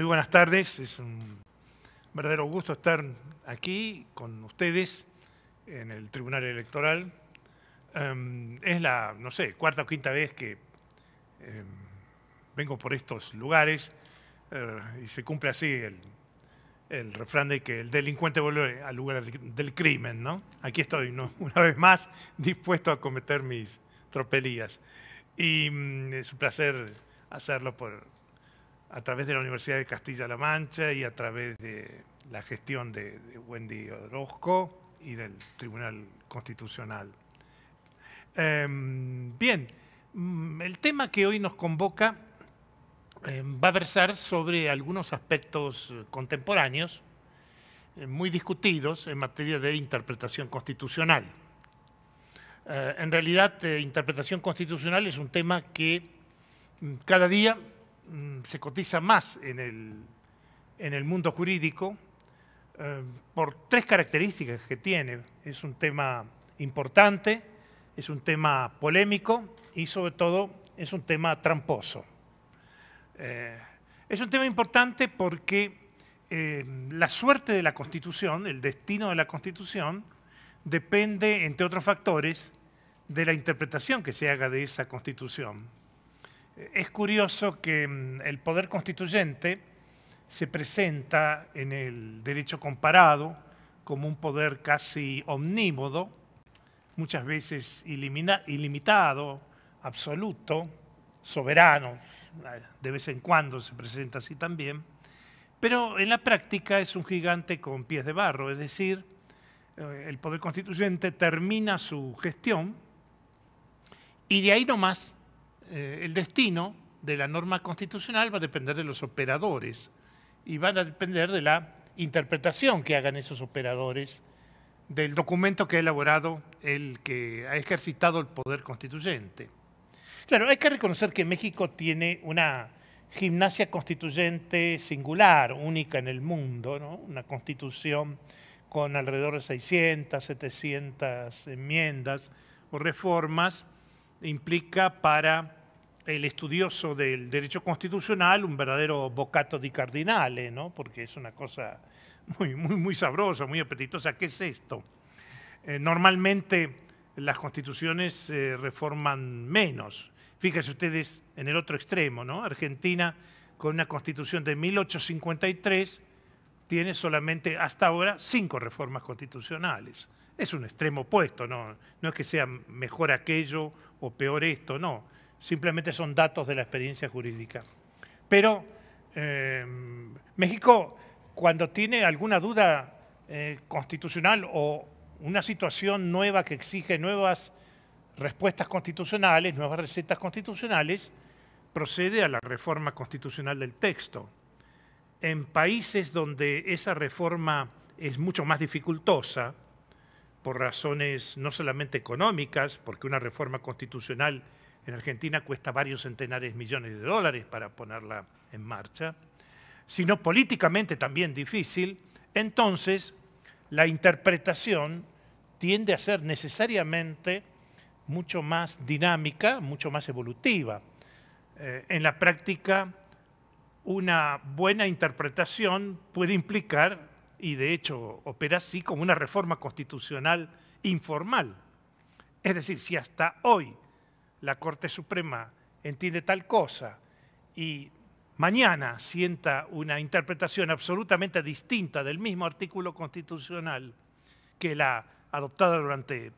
Muy buenas tardes, es un verdadero gusto estar aquí con ustedes en el Tribunal Electoral. Es la, no sé, cuarta o quinta vez que vengo por estos lugares y se cumple así el refrán de que el delincuente vuelve al lugar del crimen, ¿no? Aquí estoy, ¿no? Una vez más dispuesto a cometer mis tropelías. Y es un placer hacerlo a través de la Universidad de Castilla-La Mancha y a través de la gestión de Wendy Orozco y del Tribunal Constitucional. Bien, el tema que hoy nos convoca va a versar sobre algunos aspectos contemporáneos muy discutidos en materia de interpretación constitucional. En realidad, interpretación constitucional es un tema que cada día se cotiza más en el mundo jurídico por tres características que tiene. Es un tema importante, es un tema polémico y sobre todo es un tema tramposo. Es un tema importante porque la suerte de la Constitución, el destino de la Constitución, depende, entre otros factores, de la interpretación que se haga de esa Constitución. Es curioso que el poder constituyente se presenta en el derecho comparado como un poder casi omnímodo, muchas veces ilimitado, absoluto, soberano, de vez en cuando se presenta así también, pero en la práctica es un gigante con pies de barro, es decir, el poder constituyente termina su gestión y de ahí nomás el destino de la norma constitucional va a depender de los operadores y van a depender de la interpretación que hagan esos operadores del documento que ha elaborado el que ha ejercitado el poder constituyente. Claro, hay que reconocer que México tiene una gimnasia constituyente singular, única en el mundo, ¿no? Una constitución con alrededor de 600, 700 enmiendas o reformas, implica para el estudioso del derecho constitucional un verdadero bocato di cardinale, ¿no? Porque es una cosa muy sabrosa, muy apetitosa. ¿Qué es esto? Normalmente las constituciones se reforman menos. Fíjense ustedes en el otro extremo, ¿no? Argentina, con una constitución de 1853, tiene solamente hasta ahora 5 reformas constitucionales. Es un extremo opuesto, no es que sea mejor aquello o peor esto, no. Simplemente son datos de la experiencia jurídica. Pero México, cuando tiene alguna duda constitucional o una situación nueva que exige nuevas respuestas constitucionales, nuevas recetas constitucionales, procede a la reforma constitucional del texto. En países donde esa reforma es mucho más dificultosa, por razones no solamente económicas, porque una reforma constitucional en Argentina cuesta varios centenares de millones de dólares para ponerla en marcha, sino políticamente también difícil, entonces la interpretación tiende a ser necesariamente mucho más dinámica, mucho más evolutiva. En la práctica, una buena interpretación puede implicar, y de hecho opera así, como una reforma constitucional informal. Es decir, si hasta hoy la Corte Suprema entiende tal cosa y mañana sienta una interpretación absolutamente distinta del mismo artículo constitucional que la adoptada durante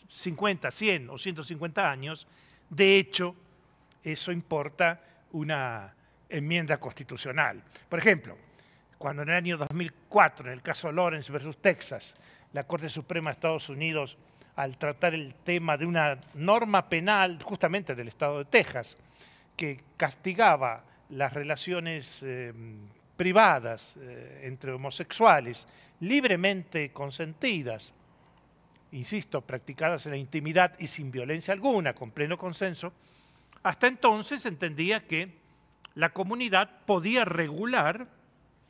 50, 100 o 150 años, de hecho, eso importa una enmienda constitucional. Por ejemplo, cuando en el año 2004, en el caso Lawrence versus Texas, la Corte Suprema de Estados Unidos, al tratar el tema de una norma penal justamente del estado de Texas, que castigaba las relaciones privadas entre homosexuales, libremente consentidas, insisto, practicadas en la intimidad y sin violencia alguna, con pleno consenso, hasta entonces entendía que la comunidad podía regular,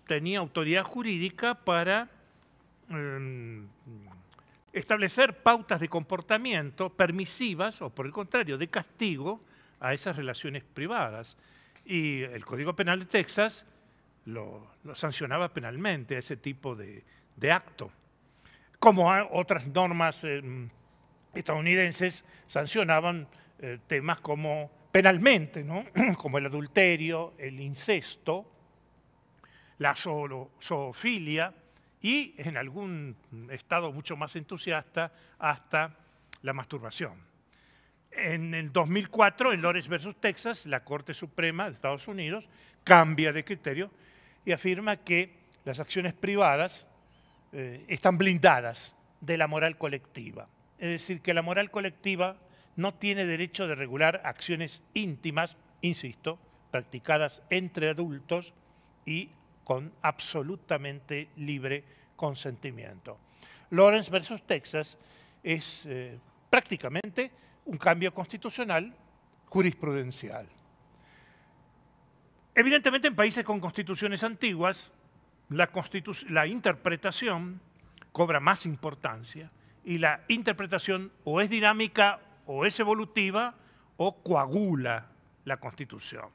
tenía autoridad jurídica para establecer pautas de comportamiento permisivas o, por el contrario, de castigo a esas relaciones privadas. Y el Código Penal de Texas lo sancionaba penalmente a ese tipo de acto. Como otras normas estadounidenses sancionaban temas como penalmente, ¿no? Como el adulterio, el incesto, la zoofilia y, en algún estado mucho más entusiasta, hasta la masturbación. En el 2004, en Lawrence versus Texas, la Corte Suprema de Estados Unidos cambia de criterio y afirma que las acciones privadas están blindadas de la moral colectiva. Es decir, que la moral colectiva no tiene derecho de regular acciones íntimas, insisto, practicadas entre adultos y con absolutamente libre consentimiento. Lawrence versus Texas es prácticamente un cambio constitucional jurisprudencial. Evidentemente, en países con constituciones antiguas, la interpretación cobra más importancia y la interpretación o es dinámica o es evolutiva o coagula la Constitución.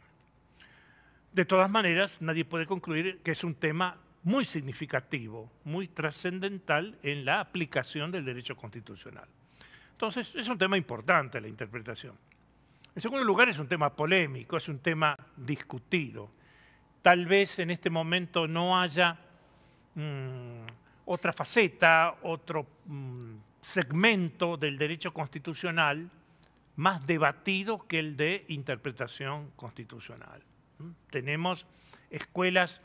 De todas maneras, nadie puede concluir que es un tema muy significativo, muy trascendental en la aplicación del derecho constitucional. Entonces, es un tema importante la interpretación. En segundo lugar, es un tema polémico, es un tema discutido. Tal vez en este momento no haya otra faceta, otro segmento del derecho constitucional más debatido que el de interpretación constitucional. Tenemos escuelas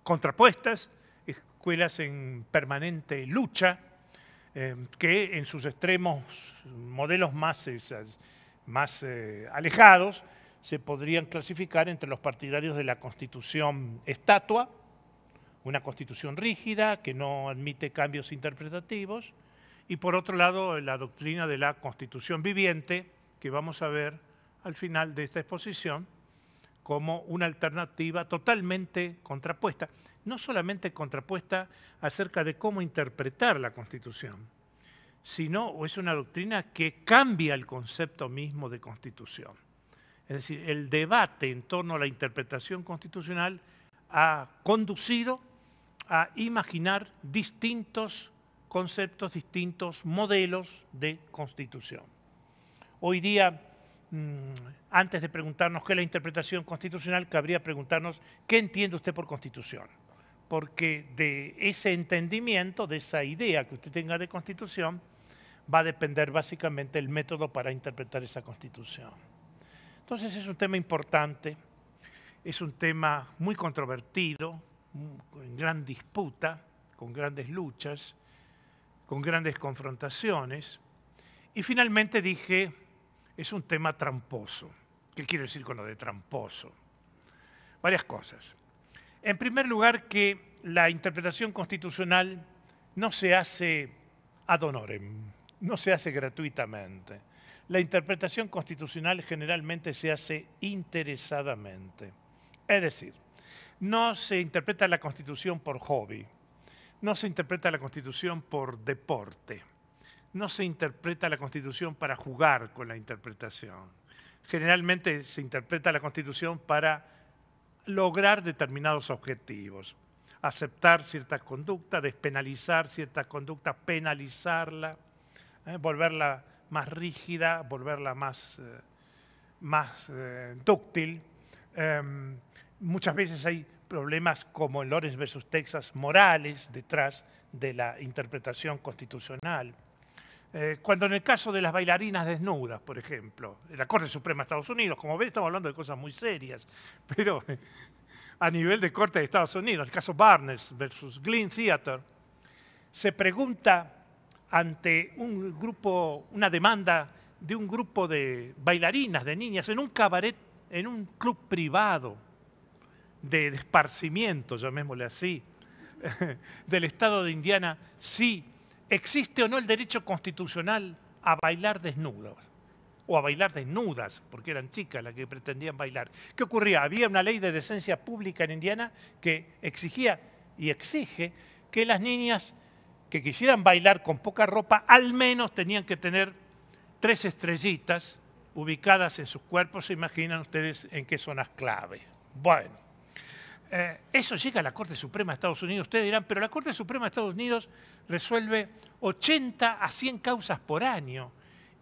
contrapuestas, escuelas en permanente lucha, que en sus extremos, modelos más alejados, se podrían clasificar entre los partidarios de la Constitución estatua, una Constitución rígida que no admite cambios interpretativos, y por otro lado la doctrina de la Constitución viviente, que vamos a ver al final de esta exposición como una alternativa totalmente contrapuesta, no solamente contrapuesta acerca de cómo interpretar la Constitución, sino es una doctrina que cambia el concepto mismo de Constitución. Es decir, el debate en torno a la interpretación constitucional ha conducido a imaginar distintos conceptos, distintos modelos de Constitución. Hoy día, antes de preguntarnos qué es la interpretación constitucional, cabría preguntarnos qué entiende usted por Constitución. Porque de ese entendimiento, de esa idea que usted tenga de Constitución, va a depender básicamente el método para interpretar esa Constitución. Entonces es un tema importante, es un tema muy controvertido, en gran disputa, con grandes luchas, con grandes confrontaciones. Y finalmente dije, es un tema tramposo. ¿Qué quiero decir con lo de tramposo? Varias cosas. En primer lugar, que la interpretación constitucional no se hace ad honorem, no se hace gratuitamente. La interpretación constitucional generalmente se hace interesadamente. Es decir, no se interpreta la Constitución por hobby, no se interpreta la Constitución por deporte, no se interpreta la Constitución para jugar con la interpretación. Generalmente se interpreta la Constitución para lograr determinados objetivos, aceptar cierta conducta, despenalizar cierta conducta, penalizarla, volverla más rígida, volverla más dúctil. Muchas veces hay problemas como en Lawrence versus Texas morales detrás de la interpretación constitucional. Cuando en el caso de las bailarinas desnudas, por ejemplo, en la Corte Suprema de Estados Unidos, como ven, estamos hablando de cosas muy serias, pero a nivel de Corte de Estados Unidos, el caso Barnes versus Glean Theater, se pregunta ante un grupo, una demanda de un grupo de bailarinas, de niñas, en un cabaret, en un club privado de esparcimiento, llamémosle así, del estado de Indiana, si existe o no el derecho constitucional a bailar desnudos, o a bailar desnudas, porque eran chicas las que pretendían bailar. ¿Qué ocurría? Había una ley de decencia pública en Indiana que exigía y exige que las niñas que quisieran bailar con poca ropa, al menos tenían que tener 3 estrellitas ubicadas en sus cuerpos. Se imaginan ustedes en qué zonas clave. Bueno, Eso llega a la Corte Suprema de Estados Unidos. Ustedes dirán, pero la Corte Suprema de Estados Unidos resuelve 80 a 100 causas por año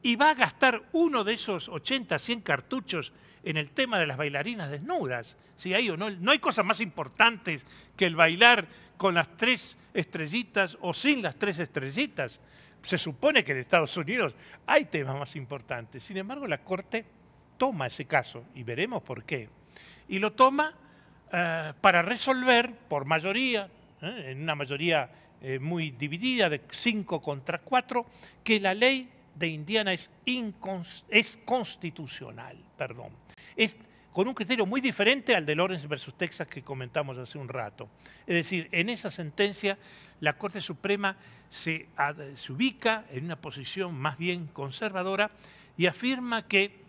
y va a gastar uno de esos 80 a 100 cartuchos en el tema de las bailarinas desnudas. Si hay o no, no hay cosas más importantes que el bailar con las 3 estrellitas o sin las 3 estrellitas. Se supone que en Estados Unidos hay temas más importantes. Sin embargo, la Corte toma ese caso y veremos por qué. Y lo toma para resolver por mayoría, en una mayoría muy dividida de 5 contra 4, que la ley de Indiana es constitucional, perdón. Es con un criterio muy diferente al de Lawrence versus Texas que comentamos hace un rato. Es decir, en esa sentencia la Corte Suprema se ubica en una posición más bien conservadora y afirma que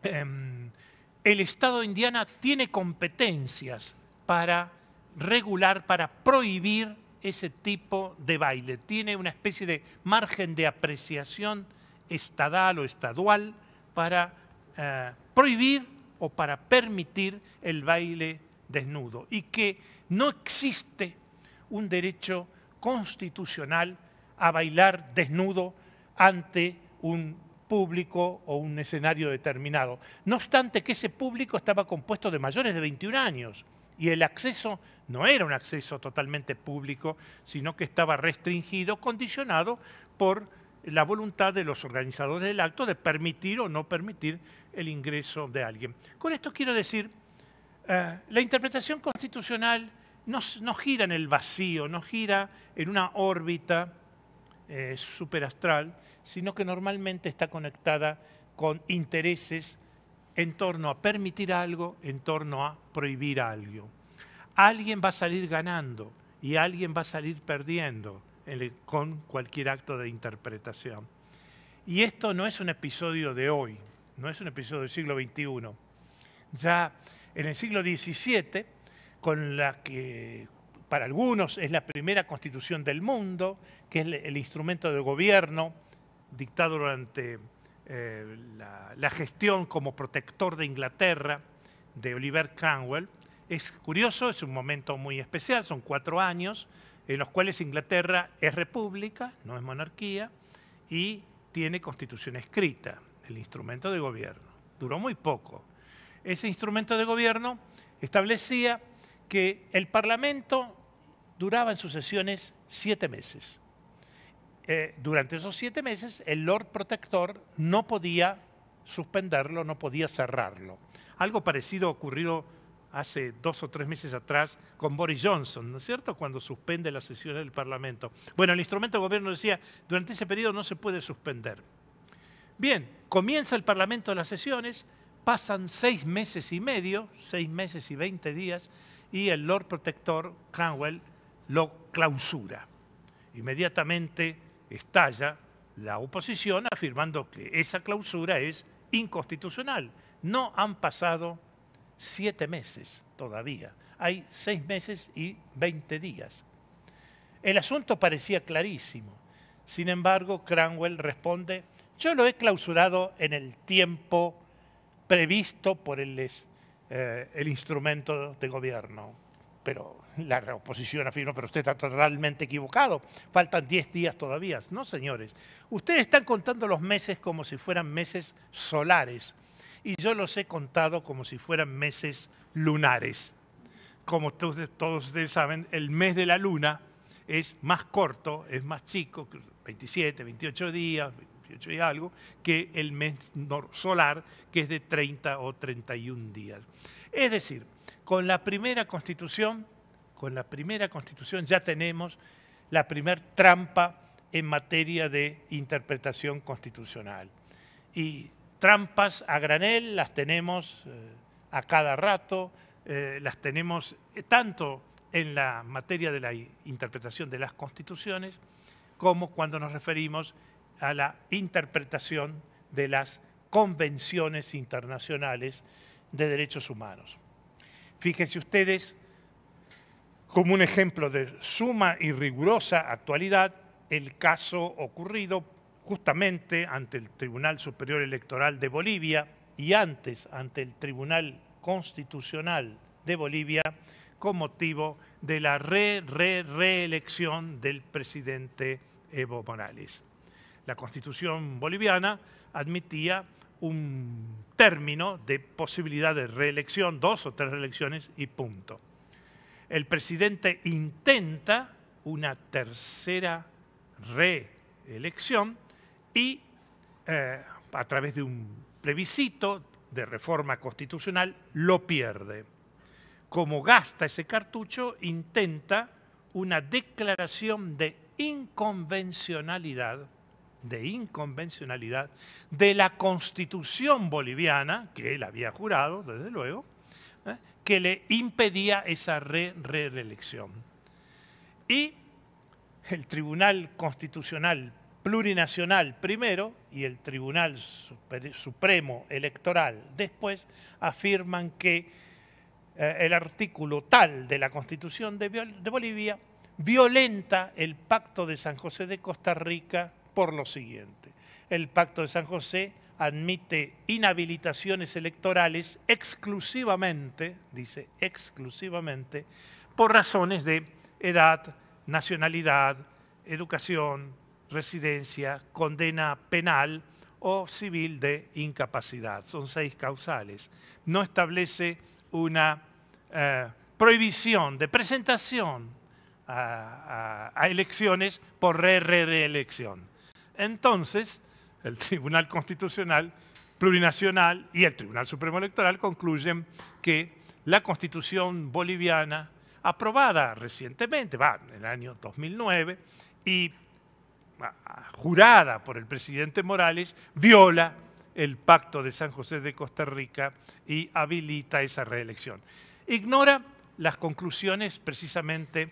el Estado de Indiana tiene competencias para regular, para prohibir ese tipo de baile. Tiene una especie de margen de apreciación estadal o estadual para prohibir o para permitir el baile desnudo y que no existe un derecho constitucional a bailar desnudo ante un público o un escenario determinado. No obstante que ese público estaba compuesto de mayores de 21 años y el acceso no era un acceso totalmente público, sino que estaba restringido, condicionado por la voluntad de los organizadores del acto de permitir o no permitir el ingreso de alguien. Con esto quiero decir, la interpretación constitucional no gira en el vacío, no gira en una órbita superastral, sino que normalmente está conectada con intereses en torno a permitir algo, en torno a prohibir algo. Alguien va a salir ganando y alguien va a salir perdiendo con cualquier acto de interpretación. Y esto no es un episodio de hoy, no es un episodio del siglo XXI. Ya en el siglo XVII, con la que para algunos es la primera constitución del mundo, que es el instrumento de gobierno dictado durante la gestión como protector de Inglaterra de Oliver Cromwell. Es curioso, es un momento muy especial, son 4 años en los cuales Inglaterra es república, no es monarquía, y tiene constitución escrita, el instrumento de gobierno. Duró muy poco. Ese instrumento de gobierno establecía que el Parlamento duraba en sus sesiones 7 meses. Durante esos 7 meses el Lord Protector no podía suspenderlo, no podía cerrarlo. Algo parecido ocurrió hace 2 o 3 meses atrás con Boris Johnson, ¿no es cierto?, cuando suspende las sesiones del Parlamento. Bueno, el instrumento de gobierno decía, durante ese periodo no se puede suspender. Bien, comienza el Parlamento de las sesiones, pasan 6 meses y medio, 6 meses y 20 días, y el Lord Protector, Cromwell, lo clausura. Inmediatamente estalla la oposición afirmando que esa clausura es inconstitucional. No han pasado 7 meses todavía. Hay 6 meses y 20 días. El asunto parecía clarísimo. Sin embargo, Cromwell responde, yo lo he clausurado en el tiempo previsto por el instrumento de gobierno. Pero la oposición afirma, pero usted está totalmente equivocado. Faltan 10 días todavía. No, señores. Ustedes están contando los meses como si fueran meses solares. Y yo los he contado como si fueran meses lunares. Como todos ustedes saben, el mes de la luna es más corto, es más chico, 27, 28 días, 28 y algo, que el mes solar, que es de 30 o 31 días. Es decir, con la primera constitución ya tenemos la primer trampa en materia de interpretación constitucional. Y trampas a granel las tenemos a cada rato, las tenemos tanto en la materia de la interpretación de las constituciones como cuando nos referimos a la interpretación de las convenciones internacionales de derechos humanos. Fíjense ustedes, como un ejemplo de suma y rigurosa actualidad, el caso ocurrido justamente ante el Tribunal Superior Electoral de Bolivia y antes ante el Tribunal Constitucional de Bolivia con motivo de la reelección del presidente Evo Morales. La Constitución boliviana admitía un término de posibilidad de reelección, 2 o 3 reelecciones y punto. El presidente intenta una tercera reelección y a través de un plebiscito de reforma constitucional lo pierde. Como gasta ese cartucho, intenta una declaración de inconvencionalidad de la Constitución boliviana, que él había jurado, desde luego, que le impedía esa reelección. Y el Tribunal Constitucional Plurinacional primero y el Tribunal Supremo Electoral después afirman que el artículo tal de la Constitución de Bolivia violenta el Pacto de San José de Costa Rica por lo siguiente. El Pacto de San José admite inhabilitaciones electorales exclusivamente, dice exclusivamente, por razones de edad, nacionalidad, educación, residencia, condena penal o civil de incapacidad. Son 6 causales. No establece una prohibición de presentación a elecciones por reelección. Entonces, el Tribunal Constitucional Plurinacional y el Tribunal Supremo Electoral concluyen que la Constitución boliviana, aprobada recientemente, en el año 2009, y jurada por el presidente Morales, viola el Pacto de San José de Costa Rica y habilita esa reelección. Ignora las conclusiones precisamente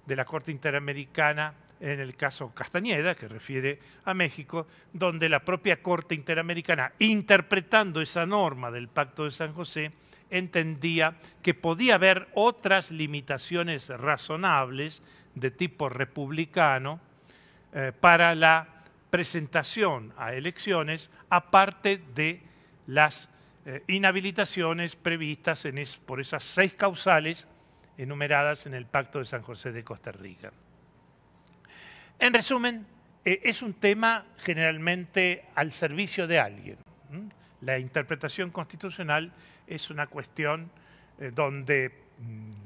de la Corte Interamericana en el caso Castañeda, que refiere a México, donde la propia Corte Interamericana, interpretando esa norma del Pacto de San José, entendía que podía haber otras limitaciones razonables de tipo republicano para la presentación a elecciones, aparte de las inhabilitaciones previstas por esas 6 causales enumeradas en el Pacto de San José de Costa Rica. En resumen, es un tema generalmente al servicio de alguien. La interpretación constitucional es una cuestión donde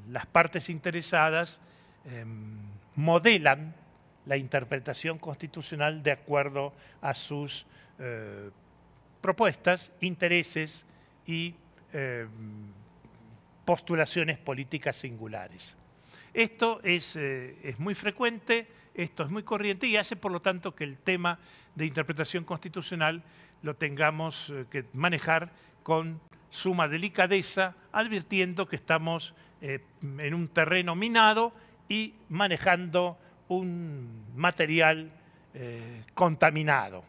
las partes interesadas modelan la interpretación constitucional de acuerdo a sus propuestas, intereses y postulaciones políticas singulares. Esto es muy frecuente, esto es muy corriente y hace por lo tanto que el tema de interpretación constitucional lo tengamos que manejar con suma delicadeza, advirtiendo que estamos en un terreno minado y manejando un material contaminado,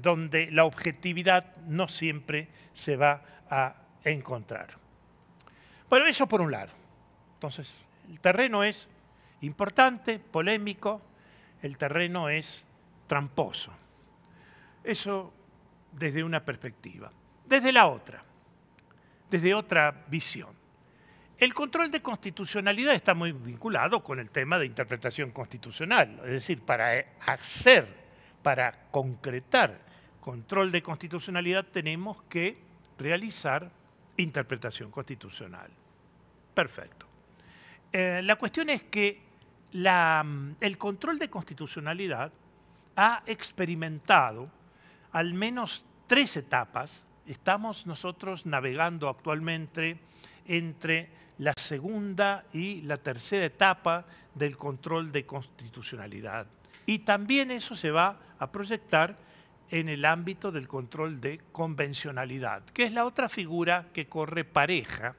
donde la objetividad no siempre se va a encontrar. Bueno, eso por un lado. Entonces, el terreno es importante, polémico, el terreno es tramposo. Eso desde una perspectiva. Desde la otra, desde otra visión. El control de constitucionalidad está muy vinculado con el tema de interpretación constitucional. Es decir, para concretar control de constitucionalidad tenemos que realizar interpretación constitucional. Perfecto. La cuestión es que el control de constitucionalidad ha experimentado al menos 3 etapas. Estamos nosotros navegando actualmente entre la segunda y la tercera etapa del control de constitucionalidad. Y también eso se va a proyectar en el ámbito del control de convencionalidad, que es la otra figura que corre pareja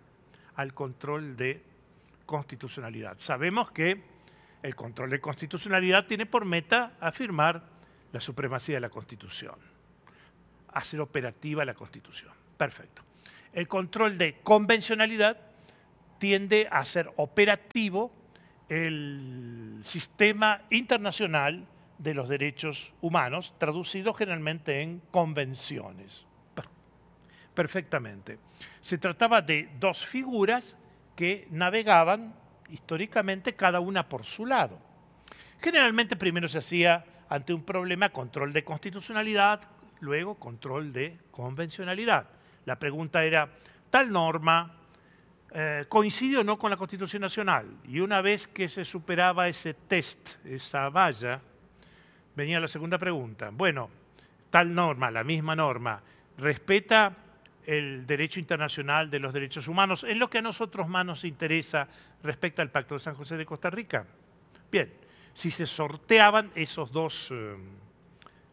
al control de constitucionalidad. Sabemos que el control de constitucionalidad tiene por meta afirmar la supremacía de la Constitución, hacer operativa la Constitución. Perfecto. El control de convencionalidad tiende a hacer operativo el sistema internacional de los derechos humanos, traducido generalmente en convenciones. perfectamente. Se trataba de dos figuras que navegaban históricamente cada una por su lado. Generalmente primero se hacía ante un problema control de constitucionalidad, luego control de convencionalidad. La pregunta era, tal norma coincide o no con la Constitución Nacional. Y una vez que se superaba ese test, esa valla, venía la segunda pregunta. Bueno, tal norma, la misma norma, respeta el derecho internacional de los derechos humanos, en lo que a nosotros más nos interesa respecto al Pacto de San José de Costa Rica. Bien, si se sorteaban esos dos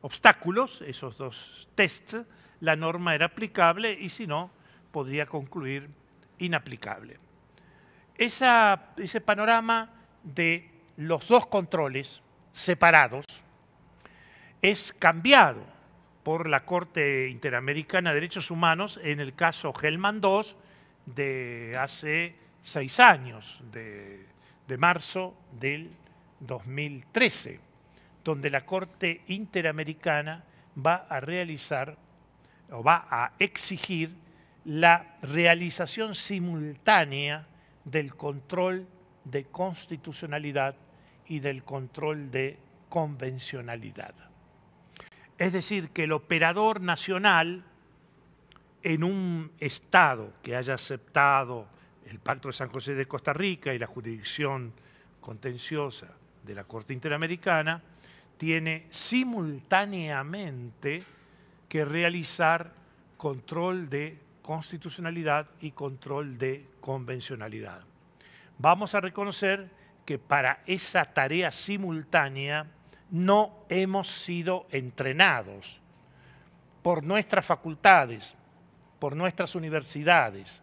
obstáculos, esos dos tests, la norma era aplicable y si no, podría concluir inaplicable. Ese panorama de los dos controles separados es cambiado por la Corte Interamericana de Derechos Humanos en el caso Hellman II de hace 6 años, de marzo del 2013, donde la Corte Interamericana va a realizar o va a exigir la realización simultánea del control de constitucionalidad y del control de convencionalidad. Es decir, que el operador nacional en un Estado que haya aceptado el Pacto de San José de Costa Rica y la jurisdicción contenciosa de la Corte Interamericana, tiene simultáneamente que realizar control de constitucionalidad y control de convencionalidad. Vamos a reconocer que para esa tarea simultánea no hemos sido entrenados por nuestras facultades, por nuestras universidades.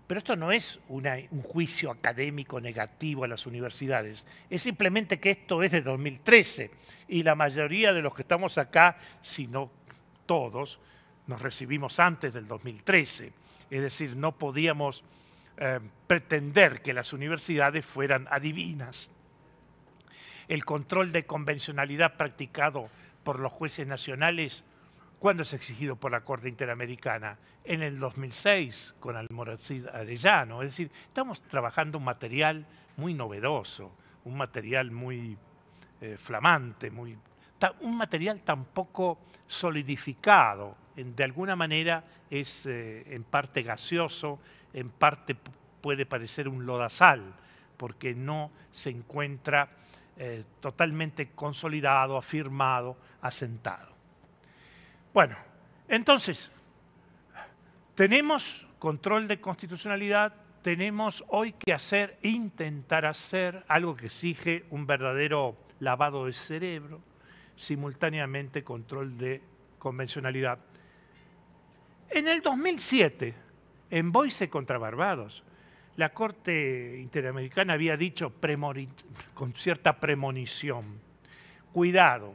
Pero esto no es un juicio académico negativo a las universidades, es simplemente que esto es de 2013 y la mayoría de los que estamos acá, si no todos, nos recibimos antes del 2013. Es decir, no podíamos pretender que las universidades fueran adivinas. El control de convencionalidad practicado por los jueces nacionales, ¿cuándo es exigido por la Corte Interamericana? En el 2006, con Almoracid Arellano. Es decir, estamos trabajando un material muy novedoso, un material muy flamante, un material tan poco solidificado. De alguna manera es en parte gaseoso, en parte puede parecer un lodazal, porque no se encuentra totalmente consolidado, afirmado, asentado. Bueno, entonces, tenemos control de constitucionalidad, tenemos hoy que intentar hacer algo que exige un verdadero lavado de cerebro, simultáneamente control de convencionalidad. En el 2007, en Boise contra Barbados, la Corte Interamericana había dicho con cierta premonición, cuidado,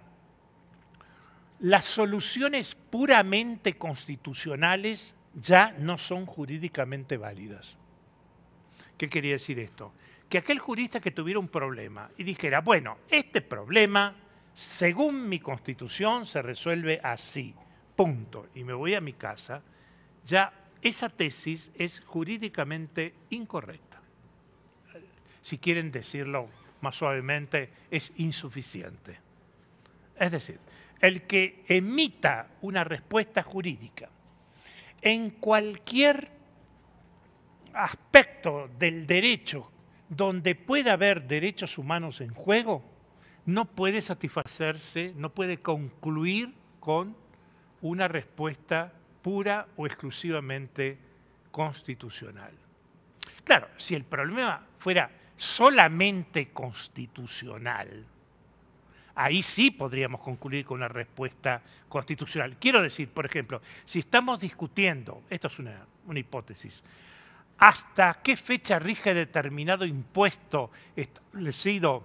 las soluciones puramente constitucionales ya no son jurídicamente válidas. ¿Qué quería decir esto? Que aquel jurista que tuviera un problema y dijera, bueno, este problema, según mi Constitución, se resuelve así, punto, y me voy a mi casa, ya esa tesis es jurídicamente incorrecta. Si quieren decirlo más suavemente, es insuficiente. Es decir, el que emita una respuesta jurídica en cualquier aspecto del derecho donde pueda haber derechos humanos en juego, no puede satisfacerse, no puede concluir con una respuesta pura o exclusivamente constitucional. Claro, si el problema fuera solamente constitucional, ahí sí podríamos concluir con una respuesta constitucional. Quiero decir, por ejemplo, si estamos discutiendo, esto es una hipótesis, hasta qué fecha rige determinado impuesto establecido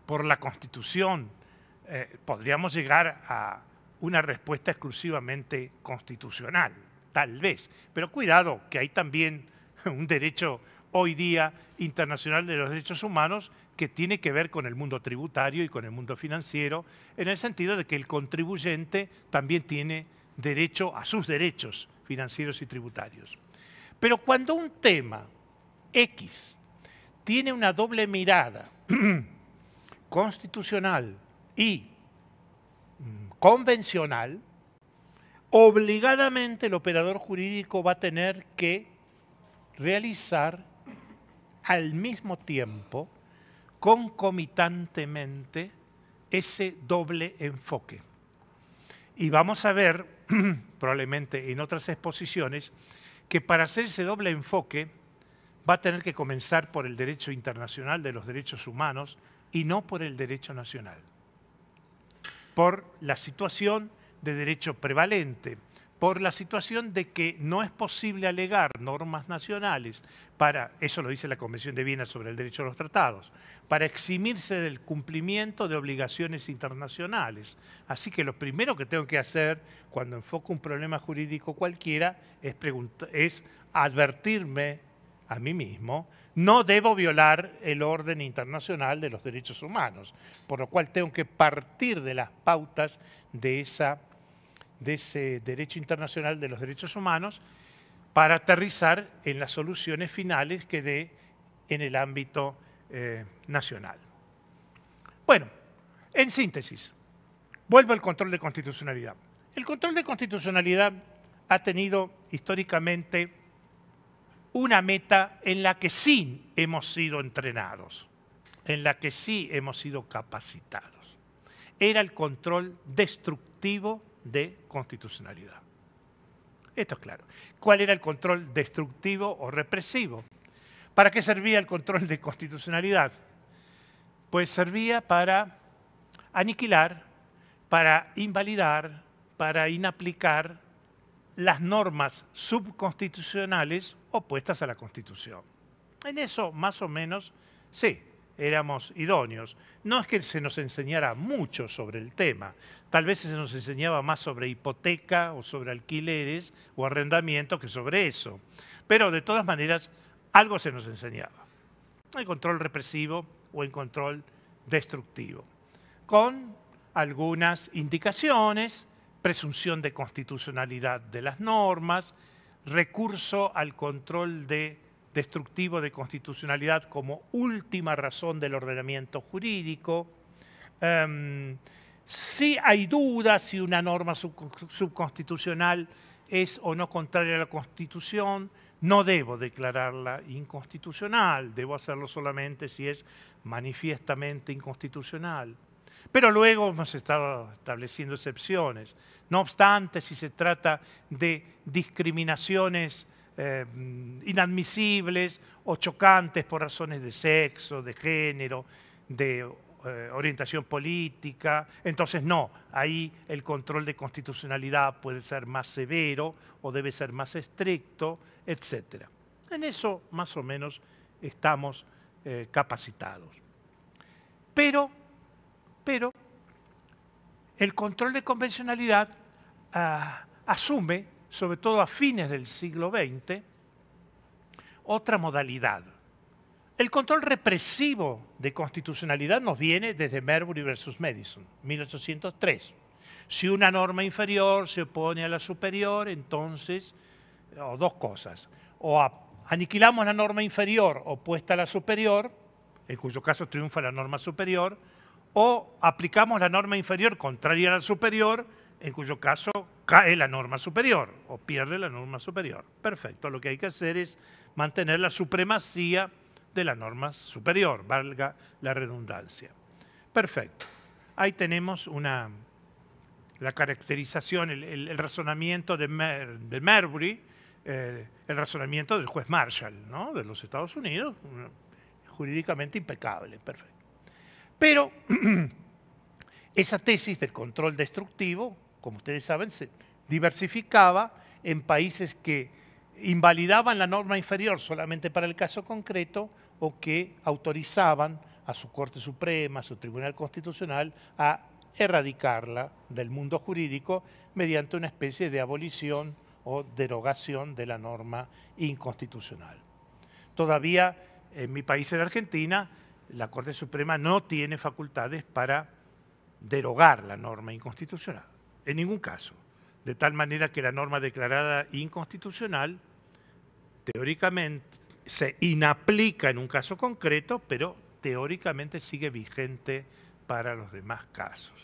por la Constitución, podríamos llegar a una respuesta exclusivamente constitucional, tal vez. Pero cuidado, que hay también un derecho hoy día internacional de los derechos humanos que tiene que ver con el mundo tributario y con el mundo financiero, en el sentido de que el contribuyente también tiene derecho a sus derechos financieros y tributarios. Pero cuando un tema X tiene una doble mirada constitucional y convencional, obligadamente el operador jurídico va a tener que realizar al mismo tiempo, concomitantemente, ese doble enfoque. Y vamos a ver, probablemente en otras exposiciones, que para hacer ese doble enfoque va a tener que comenzar por el derecho internacional de los derechos humanos y no por el derecho nacional. Por la situación de derecho prevalente, por la situación de que no es posible alegar normas nacionales para, eso lo dice la Convención de Viena sobre el derecho a los tratados, para eximirse del cumplimiento de obligaciones internacionales. Así que lo primero que tengo que hacer cuando enfoco un problema jurídico cualquiera es advertirme a mí mismo, no debo violar el orden internacional de los derechos humanos, por lo cual tengo que partir de las pautas de ese derecho internacional de los derechos humanos para aterrizar en las soluciones finales que dé en el ámbito nacional. Bueno, en síntesis, vuelvo al control de constitucionalidad. El control de constitucionalidad ha tenido históricamente una meta en la que sí hemos sido entrenados, en la que sí hemos sido capacitados. Era el control destructivo de constitucionalidad. Esto es claro. ¿Cuál era el control destructivo o represivo? ¿Para qué servía el control de constitucionalidad? Pues servía para aniquilar, para invalidar, para inaplicar las normas subconstitucionales opuestas a la Constitución. En eso, más o menos, sí, éramos idóneos. No es que se nos enseñara mucho sobre el tema, tal vez se nos enseñaba más sobre hipoteca o sobre alquileres o arrendamiento que sobre eso. Pero de todas maneras, algo se nos enseñaba. En control represivo o en control destructivo. Con algunas indicaciones, presunción de constitucionalidad de las normas, recurso al control destructivo de constitucionalidad como última razón del ordenamiento jurídico. Si hay dudas si una norma subconstitucional es o no contraria a la Constitución, no debo declararla inconstitucional, debo hacerlo solamente si es manifiestamente inconstitucional. Pero luego hemos estado estableciendo excepciones. No obstante, si se trata de discriminaciones inadmisibles o chocantes por razones de sexo, de género, de orientación política, entonces no, ahí el control de constitucionalidad puede ser más severo o debe ser más estricto, etc. En eso más o menos estamos capacitados. Pero el control de convencionalidad asume, sobre todo a fines del siglo XX, otra modalidad. El control represivo de constitucionalidad nos viene desde Marbury versus Madison, 1803. Si una norma inferior se opone a la superior, entonces, o dos cosas, o aniquilamos la norma inferior opuesta a la superior, en cuyo caso triunfa la norma superior, o aplicamos la norma inferior contraria a la superior, en cuyo caso cae la norma superior o pierde la norma superior. Perfecto, lo que hay que hacer es mantener la supremacía de la norma superior, valga la redundancia. Perfecto. Ahí tenemos la caracterización, el razonamiento de Marbury, el razonamiento del juez Marshall, ¿no?, de los Estados Unidos, jurídicamente impecable, perfecto. Pero esa tesis del control destructivo, como ustedes saben, se diversificaba en países que invalidaban la norma inferior solamente para el caso concreto o que autorizaban a su Corte Suprema, a su Tribunal Constitucional, a erradicarla del mundo jurídico mediante una especie de abolición o derogación de la norma inconstitucional. Todavía en mi país, en Argentina, la Corte Suprema no tiene facultades para derogar la norma inconstitucional, en ningún caso. de tal manera que la norma declarada inconstitucional teóricamente se inaplica en un caso concreto, pero teóricamente sigue vigente para los demás casos.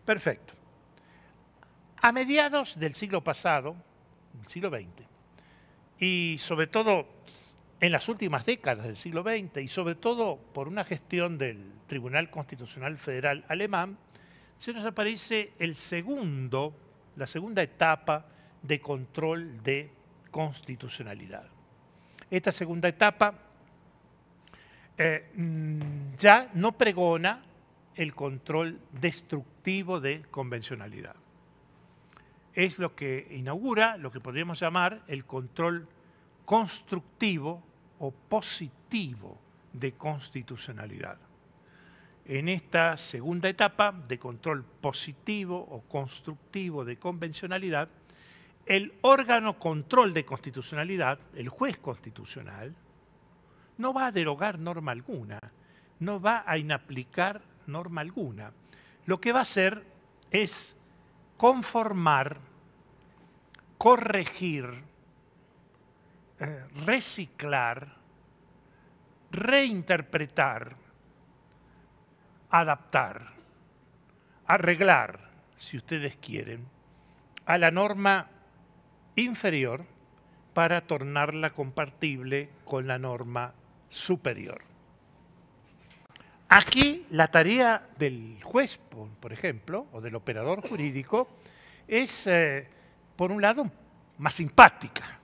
Perfecto. A mediados del siglo pasado, del siglo XX, y sobre todo en las últimas décadas del siglo XX, y sobre todo por una gestión del Tribunal Constitucional Federal alemán, se nos aparece la segunda etapa de control de constitucionalidad. Esta segunda etapa ya no pregona el control destructivo de convencionalidad. Es lo que inaugura lo que podríamos llamar el control constructivo o positivo de constitucionalidad. En esta segunda etapa de control positivo o constructivo de convencionalidad, el órgano control de constitucionalidad, el juez constitucional, no va a derogar norma alguna, no va a inaplicar norma alguna. Lo que va a hacer es conformar, corregir, reciclar, reinterpretar, adaptar, arreglar, si ustedes quieren, a la norma inferior para tornarla compatible con la norma superior. Aquí la tarea del juez, por ejemplo, o del operador jurídico, es, por un lado, más simpática.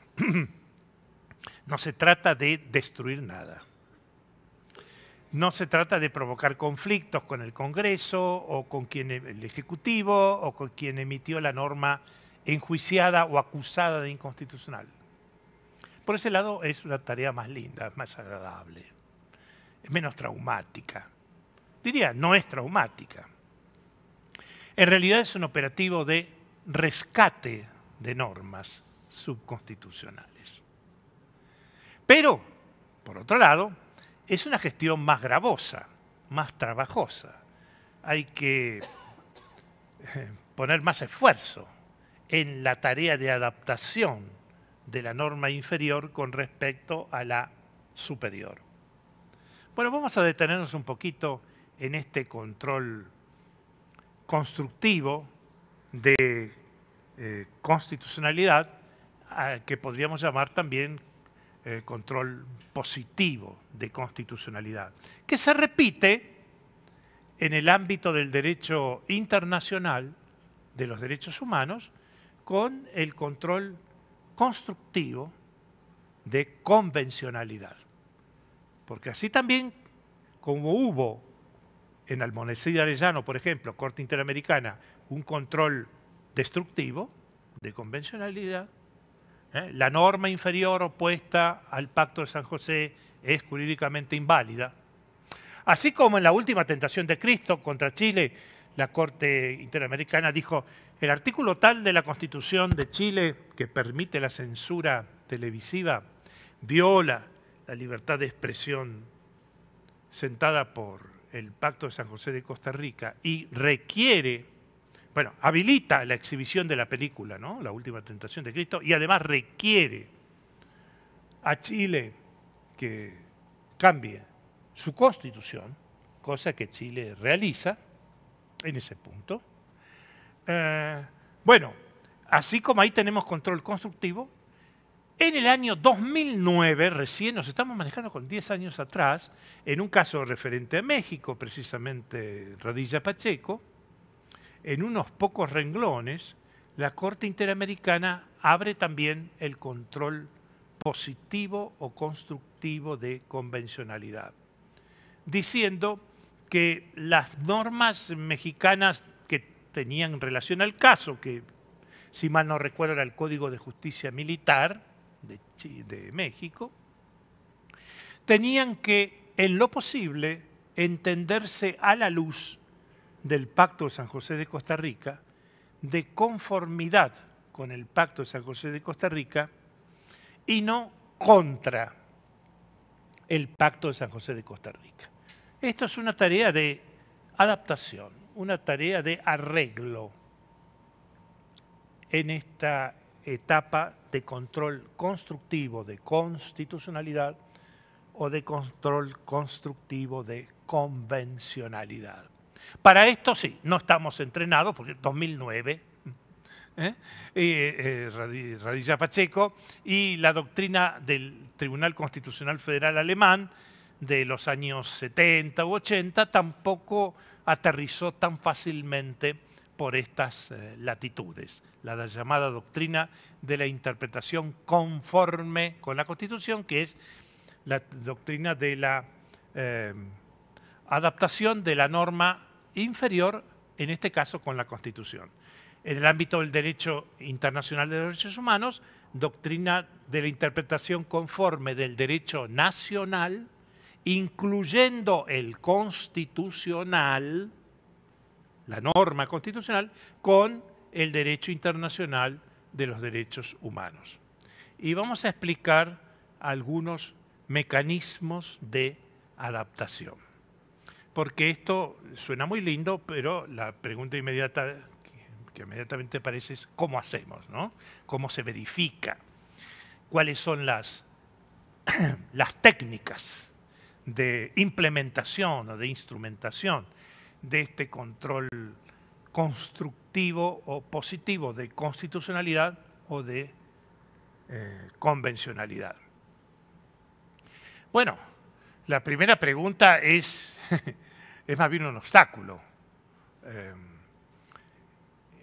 No se trata de destruir nada. No se trata de provocar conflictos con el Congreso o con el Ejecutivo o con quien emitió la norma enjuiciada o acusada de inconstitucional. Por ese lado es una tarea más linda, más agradable, es menos traumática. Diría, no es traumática. En realidad es un operativo de rescate de normas subconstitucionales. Pero, por otro lado, es una gestión más gravosa, más trabajosa. Hay que poner más esfuerzo en la tarea de adaptación de la norma inferior con respecto a la superior. Bueno, vamos a detenernos un poquito en este control constructivo de constitucionalidad, que podríamos llamar también control positivo de constitucionalidad, que se repite en el ámbito del derecho internacional de los derechos humanos con el control constructivo de convencionalidad. Porque así también como hubo en Almonacid de Arellano, por ejemplo, Corte Interamericana, un control destructivo de convencionalidad, la norma inferior opuesta al Pacto de San José es jurídicamente inválida. Así como en la última tentación de Cristo contra Chile, la Corte Interamericana dijo: el artículo tal de la Constitución de Chile que permite la censura televisiva viola la libertad de expresión sentada por el Pacto de San José de Costa Rica y requiere, bueno, habilita la exhibición de la película, ¿no? La última tentación de Cristo, y además requiere a Chile que cambie su constitución, cosa que Chile realiza en ese punto. Bueno, así como ahí tenemos control constructivo, en el año 2009, recién nos estamos manejando con 10 años atrás, en un caso referente a México, precisamente Radilla Pacheco, en unos pocos renglones, la Corte Interamericana abre también el control positivo o constructivo de convencionalidad, diciendo que las normas mexicanas que tenían relación al caso, que si mal no recuerdo era el Código de Justicia Militar de México, tenían que, en lo posible, entenderse a la luz del Pacto de San José de Costa Rica, de conformidad con el Pacto de San José de Costa Rica y no contra el Pacto de San José de Costa Rica. Esto es una tarea de adaptación, una tarea de arreglo. en esta etapa de control constructivo de constitucionalidad o de control constructivo de convencionalidad. Para esto sí, no estamos entrenados, porque 2009, Radilla Pacheco, y la doctrina del Tribunal Constitucional Federal Alemán de los años 70 u 80 tampoco aterrizó tan fácilmente por estas latitudes. La llamada doctrina de la interpretación conforme con la Constitución, que es la doctrina de la adaptación de la norma inferior, en este caso con la Constitución. En el ámbito del derecho internacional de los derechos humanos, doctrina de la interpretación conforme del derecho nacional, incluyendo el constitucional, la norma constitucional, con el derecho internacional de los derechos humanos. Y vamos a explicar algunos mecanismos de adaptación. Porque esto suena muy lindo, pero la pregunta inmediata que inmediatamente aparece es ¿cómo hacemos, no? ¿Cómo se verifica? ¿Cuáles son las técnicas de implementación o de instrumentación de este control constructivo o positivo de constitucionalidad o de convencionalidad? Bueno, la primera pregunta es más bien un obstáculo.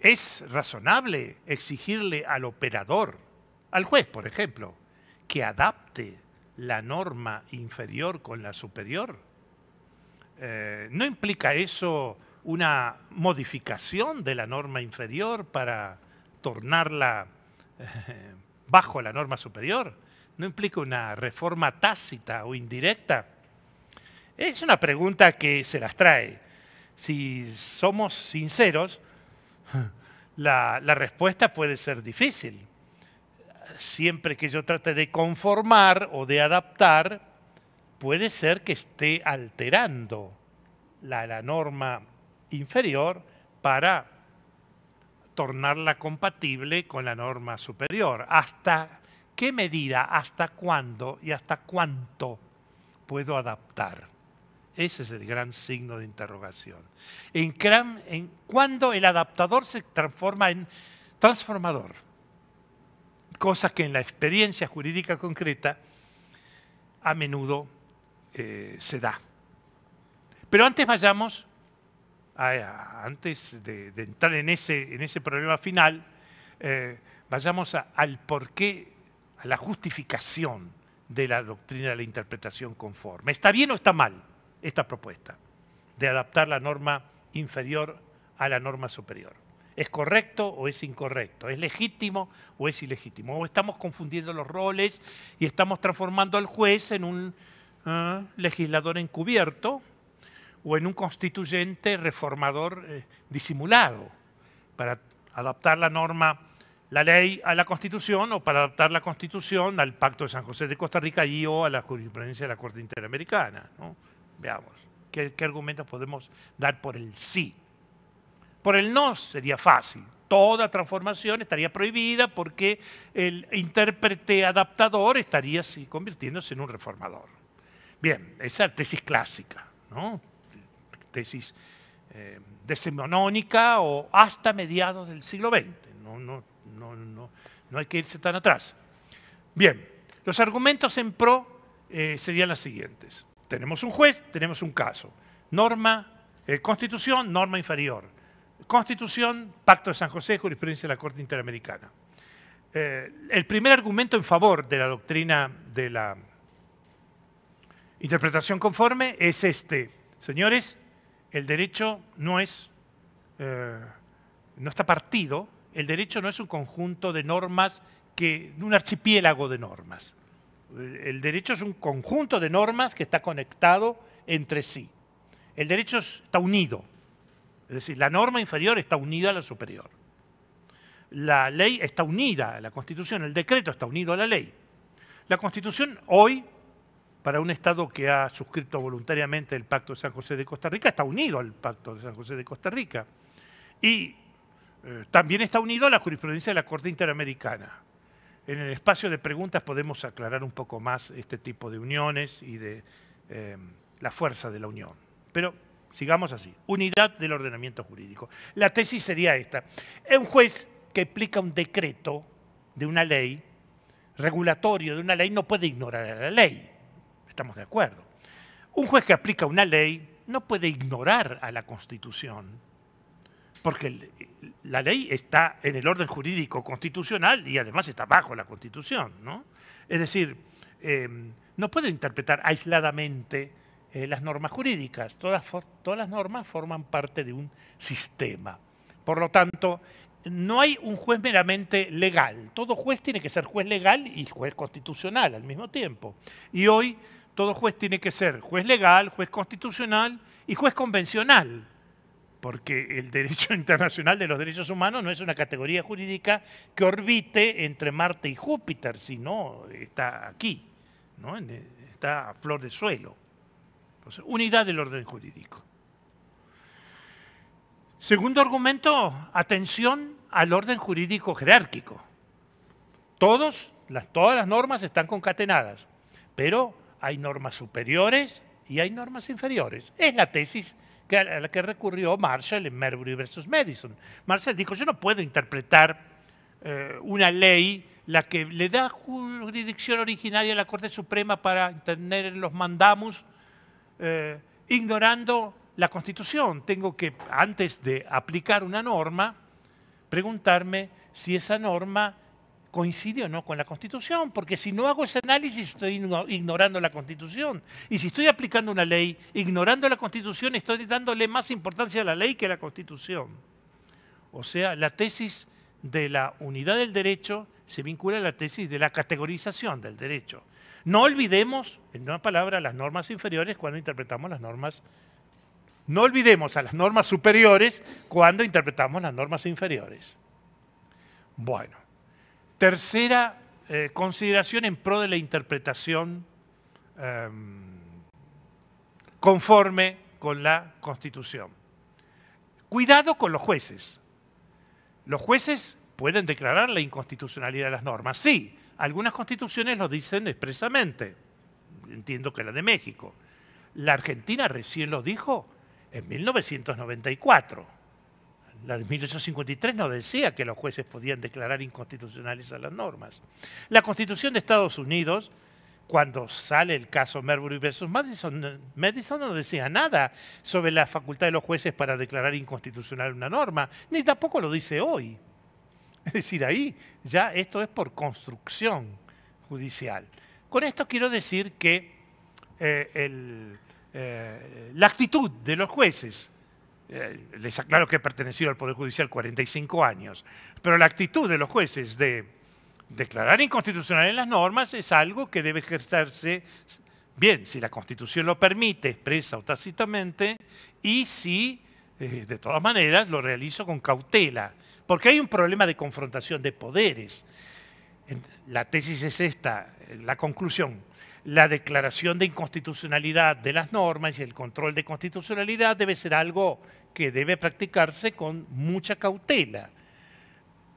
¿Es razonable exigirle al operador, al juez, por ejemplo, que adapte la norma inferior con la superior? ¿No implica eso una modificación de la norma inferior para tornarla bajo la norma superior? ¿No implica una reforma tácita o indirecta? Es una pregunta que se las trae. Si somos sinceros, la respuesta puede ser difícil. Siempre que yo trate de conformar o de adaptar, puede ser que esté alterando la norma inferior para tornarla compatible con la norma superior. ¿Hasta qué medida, hasta cuándo y hasta cuánto puedo adaptar? Ese es el gran signo de interrogación. ¿Cuándo el adaptador se transforma en transformador? Cosa que en la experiencia jurídica concreta a menudo se da. Pero antes vayamos, antes de entrar en ese problema final, vayamos al porqué, a la justificación de la doctrina de la interpretación conforme. ¿Está bien o está mal esta propuesta de adaptar la norma inferior a la norma superior? ¿Es correcto o es incorrecto? ¿Es legítimo o es ilegítimo? ¿O estamos confundiendo los roles y estamos transformando al juez en un legislador encubierto o en un constituyente reformador disimulado para adaptar la ley a la Constitución o para adaptar la Constitución al Pacto de San José de Costa Rica y o a la jurisprudencia de la Corte Interamericana, ¿no? Veamos, ¿qué argumentos podemos dar por el sí? Por el no sería fácil. Toda transformación estaría prohibida porque el intérprete adaptador estaría convirtiéndose en un reformador. Bien, esa tesis clásica, ¿no? Tesis decimonónica o hasta mediados del siglo XX. No hay que irse tan atrás. Bien, los argumentos en pro serían los siguientes. Tenemos un juez, tenemos un caso. Constitución, norma inferior. Constitución, Pacto de San José, jurisprudencia de la Corte Interamericana. El primer argumento en favor de la doctrina de la interpretación conforme es este. Señores, el derecho no está partido, el derecho no es un conjunto de normas, un archipiélago de normas. El derecho es un conjunto de normas que está conectado entre sí. El derecho está unido. Es decir, la norma inferior está unida a la superior. La ley está unida a la Constitución, el decreto está unido a la ley. La Constitución hoy, para un Estado que ha suscrito voluntariamente el Pacto de San José de Costa Rica, está unido al Pacto de San José de Costa Rica. Y También está unido a la jurisprudencia de la Corte Interamericana. En el espacio de preguntas podemos aclarar un poco más este tipo de uniones y de la fuerza de la unión. Pero sigamos así. Unidad del ordenamiento jurídico. La tesis sería esta. Es un juez que aplica un decreto de una ley, regulatorio de una ley, no puede ignorar a la ley. Estamos de acuerdo. Un juez que aplica una ley no puede ignorar a la Constitución, porque la ley está en el orden jurídico constitucional y además está bajo la Constitución, ¿no? Es decir, no puede interpretar aisladamente las normas jurídicas. Todas las normas forman parte de un sistema. Por lo tanto, no hay un juez meramente legal. Todo juez tiene que ser juez legal y juez constitucional al mismo tiempo. Y hoy todo juez tiene que ser juez legal, juez constitucional y juez convencional, porque el derecho internacional de los derechos humanos no es una categoría jurídica que orbite entre Marte y Júpiter, sino está aquí, ¿no? Está a flor de suelo. Entonces, unidad del orden jurídico. Segundo argumento, atención al orden jurídico jerárquico. Todas las normas están concatenadas, pero hay normas superiores y hay normas inferiores. Es la tesis a la que recurrió Marshall en Marbury versus Madison. Marshall dijo, yo no puedo interpretar una ley, la que le da jurisdicción originaria a la Corte Suprema para tener los mandamus, ignorando la Constitución. Tengo que, antes de aplicar una norma, preguntarme si esa norma coincide o no con la Constitución, porque si no hago ese análisis estoy ignorando la Constitución. Y si estoy aplicando una ley ignorando la Constitución, estoy dándole más importancia a la ley que a la Constitución. O sea, la tesis de la unidad del derecho se vincula a la tesis de la categorización del derecho. No olvidemos, en una palabra, las normas inferiores cuando interpretamos las normas. No olvidemos a las normas superiores cuando interpretamos las normas inferiores. Bueno. Tercera consideración en pro de la interpretación conforme con la Constitución. Cuidado con los jueces. Los jueces pueden declarar la inconstitucionalidad de las normas. Sí, algunas constituciones lo dicen expresamente. Entiendo que la de México. La Argentina recién lo dijo en 1994. La de 1853 no decía que los jueces podían declarar inconstitucionales a las normas. La Constitución de Estados Unidos, cuando sale el caso Marbury versus Madison no decía nada sobre la facultad de los jueces para declarar inconstitucional una norma, ni tampoco lo dice hoy. Es decir, ahí ya esto es por construcción judicial. Con esto quiero decir que la actitud de los jueces, les aclaro que he pertenecido al Poder Judicial 45 años, pero la actitud de los jueces de declarar inconstitucionales las normas es algo que debe ejercerse, bien, si la Constitución lo permite, expresa o tácitamente, y si, de todas maneras, lo realizo con cautela, porque hay un problema de confrontación de poderes. La tesis es esta, la conclusión. La declaración de inconstitucionalidad de las normas y el control de constitucionalidad debe ser algo que debe practicarse con mucha cautela.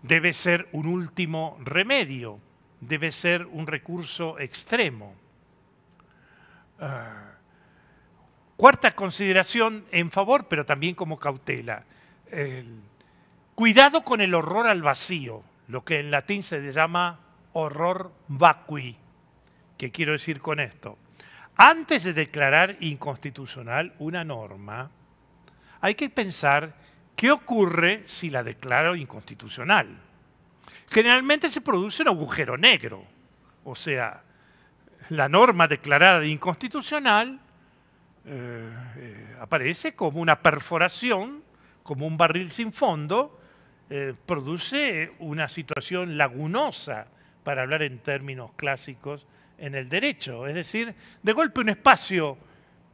Debe ser un último remedio, debe ser un recurso extremo. Cuarta consideración en favor, pero también como cautela. Cuidado con el horror al vacío, lo que en latín se llama horror vacui. ¿Qué quiero decir con esto? Antes de declarar inconstitucional una norma, hay que pensar qué ocurre si la declaro inconstitucional. Generalmente se produce un agujero negro, o sea, la norma declarada de inconstitucional aparece como una perforación, como un barril sin fondo, produce una situación lagunosa, para hablar en términos clásicos, en el derecho. Es decir, de golpe un espacio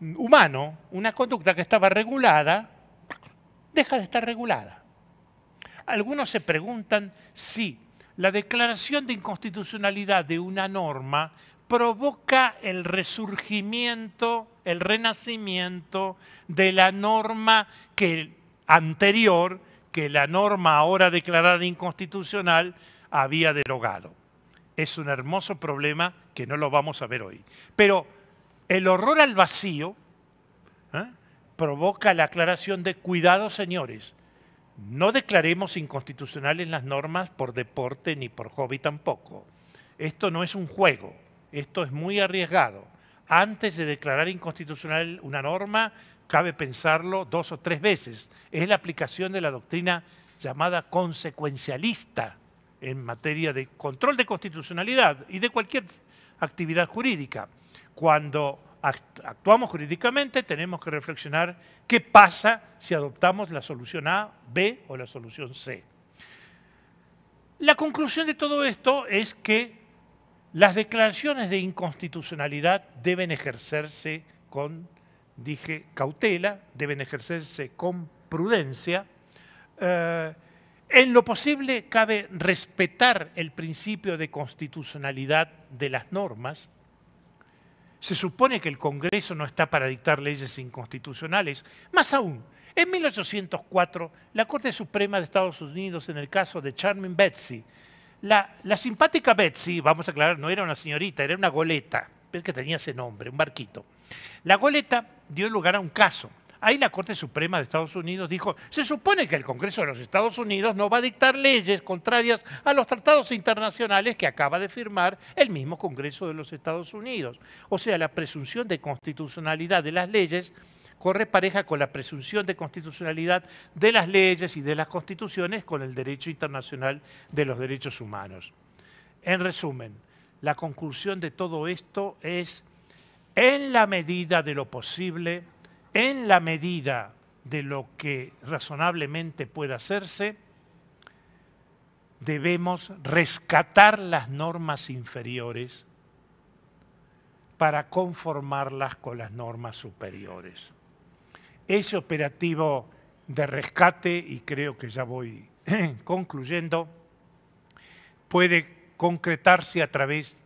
humano, una conducta que estaba regulada, deja de estar regulada. Algunos se preguntan si la declaración de inconstitucionalidad de una norma provoca el resurgimiento, el renacimiento de la norma anterior que la norma ahora declarada inconstitucional había derogado. Es un hermoso problema que no lo vamos a ver hoy. Pero el horror al vacío provoca la aclaración de cuidado, señores. No declaremos inconstitucionales las normas por deporte ni por hobby tampoco. Esto no es un juego, esto es muy arriesgado. Antes de declarar inconstitucional una norma, cabe pensarlo 2 o 3 veces. Es la aplicación de la doctrina llamada consecuencialista en materia de control de constitucionalidad y de cualquier actividad jurídica. Cuando actuamos jurídicamente, tenemos que reflexionar qué pasa si adoptamos la solución A, B o la solución C. La conclusión de todo esto es que las declaraciones de inconstitucionalidad deben ejercerse con, dije, cautela, deben ejercerse con prudencia. En lo posible cabe respetar el principio de constitucionalidad de las normas. Se supone que el Congreso no está para dictar leyes inconstitucionales. Más aún, en 1804, la Corte Suprema de Estados Unidos, en el caso de Charming Betsy, la simpática Betsy, vamos a aclarar, no era una señorita, era una goleta, ves que tenía ese nombre, un barquito. La goleta dio lugar a un caso. Ahí la Corte Suprema de Estados Unidos dijo, se supone que el Congreso de los Estados Unidos no va a dictar leyes contrarias a los tratados internacionales que acaba de firmar el mismo Congreso de los Estados Unidos. O sea, la presunción de constitucionalidad de las leyes corre pareja con la presunción de constitucionalidad de las leyes y de las constituciones con el derecho internacional de los derechos humanos. En resumen, la conclusión de todo esto es, en la medida de lo posible, en la medida de lo que razonablemente pueda hacerse, debemos rescatar las normas inferiores para conformarlas con las normas superiores. Ese operativo de rescate, y creo que ya voy concluyendo, puede concretarse a través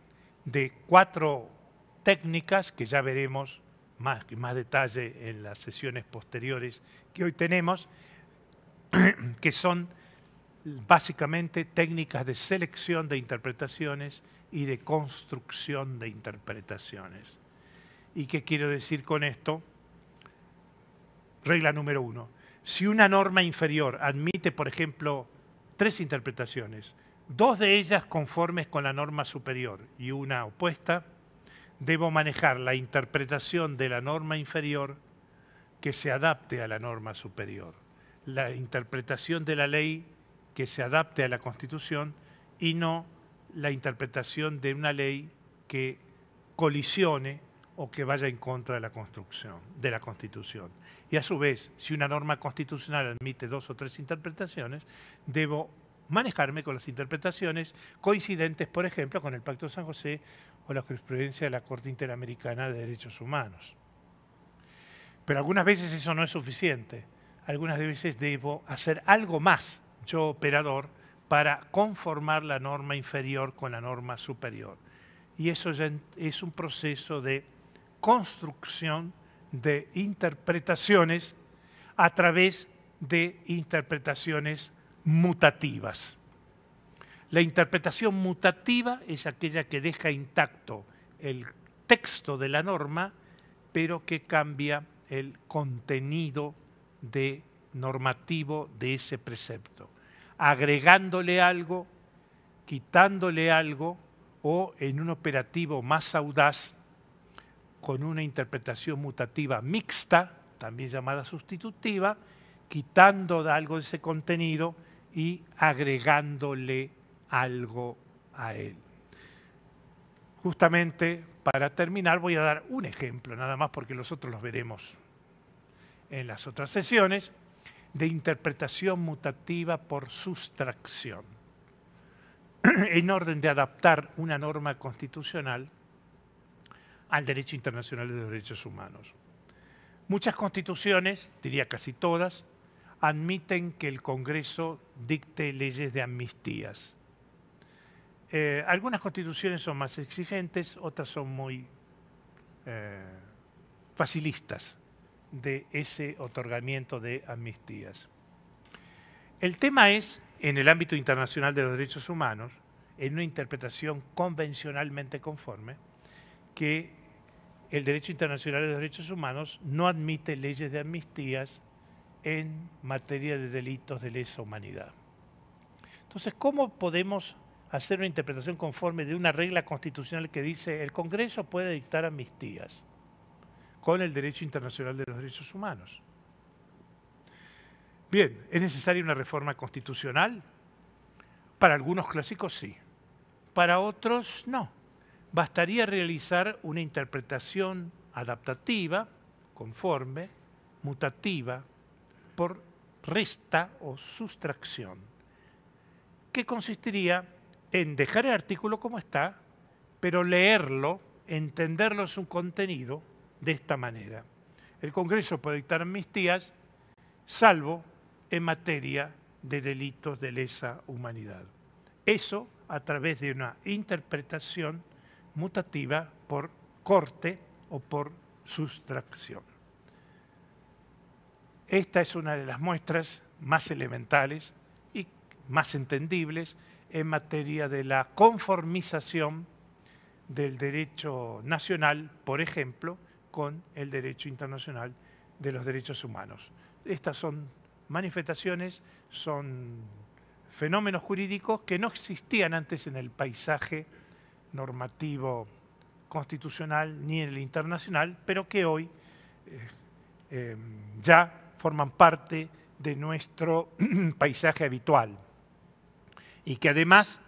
de 4 técnicas que ya veremos más detalle en las sesiones posteriores que hoy tenemos, que son básicamente técnicas de selección de interpretaciones y de construcción de interpretaciones. ¿Y qué quiero decir con esto? Regla número 1. Si una norma inferior admite, por ejemplo, 3 interpretaciones, 2 de ellas conformes con la norma superior y una opuesta, debo manejar la interpretación de la norma inferior que se adapte a la norma superior, la interpretación de la ley que se adapte a la Constitución y no la interpretación de una ley que colisione o que vaya en contra de la construcción, de la Constitución. Y a su vez, si una norma constitucional admite 2 o 3 interpretaciones, debo manejarme con las interpretaciones coincidentes, por ejemplo, con el Pacto de San José o la jurisprudencia de la Corte Interamericana de Derechos Humanos. Pero algunas veces eso no es suficiente. Algunas veces debo hacer algo más, yo operador, para conformar la norma inferior con la norma superior. Y eso ya es un proceso de construcción de interpretaciones a través de interpretaciones mutativas. La interpretación mutativa es aquella que deja intacto el texto de la norma, pero que cambia el contenido normativo de ese precepto, agregándole algo, quitándole algo, o en un operativo más audaz, con una interpretación mutativa mixta, también llamada sustitutiva, quitando algo de ese contenido y agregándole algo a él. Justamente para terminar voy a dar un ejemplo, nada más porque los otros los veremos en las otras sesiones, de interpretación mutativa por sustracción, en orden de adaptar una norma constitucional al derecho internacional de los derechos humanos. Muchas constituciones, diría casi todas, admiten que el Congreso dicte leyes de amnistías. Algunas constituciones son más exigentes, otras son muy facilistas de ese otorgamiento de amnistías. El tema es, en el ámbito internacional de los derechos humanos, en una interpretación convencionalmente conforme, que el derecho internacional de los derechos humanos no admite leyes de amnistías en materia de delitos de lesa humanidad. Entonces, ¿cómo podemos hacer una interpretación conforme de una regla constitucional que dice el Congreso puede dictar amnistías con el derecho internacional de los derechos humanos? Bien, ¿es necesaria una reforma constitucional? Para algunos clásicos sí, para otros no. Bastaría realizar una interpretación adaptativa, conforme, mutativa, por resta o sustracción, que consistiría en dejar el artículo como está, pero leerlo, entenderlo en su contenido de esta manera. El Congreso puede dictar amnistías, salvo en materia de delitos de lesa humanidad. Eso a través de una interpretación mutativa por corte o por sustracción. Esta es una de las muestras más elementales y más entendibles en materia de la conformización del derecho nacional, por ejemplo, con el derecho internacional de los derechos humanos. Estas son manifestaciones, son fenómenos jurídicos que no existían antes en el paisaje normativo constitucional ni en el internacional, pero que hoy ya forman parte de nuestro paisaje habitual y que además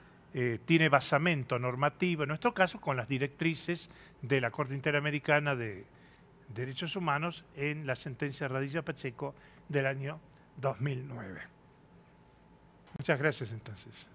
tiene basamento normativo, en nuestro caso, con las directrices de la Corte Interamericana de Derechos Humanos en la sentencia Radilla-Pacheco del año 2009. Muchas gracias entonces.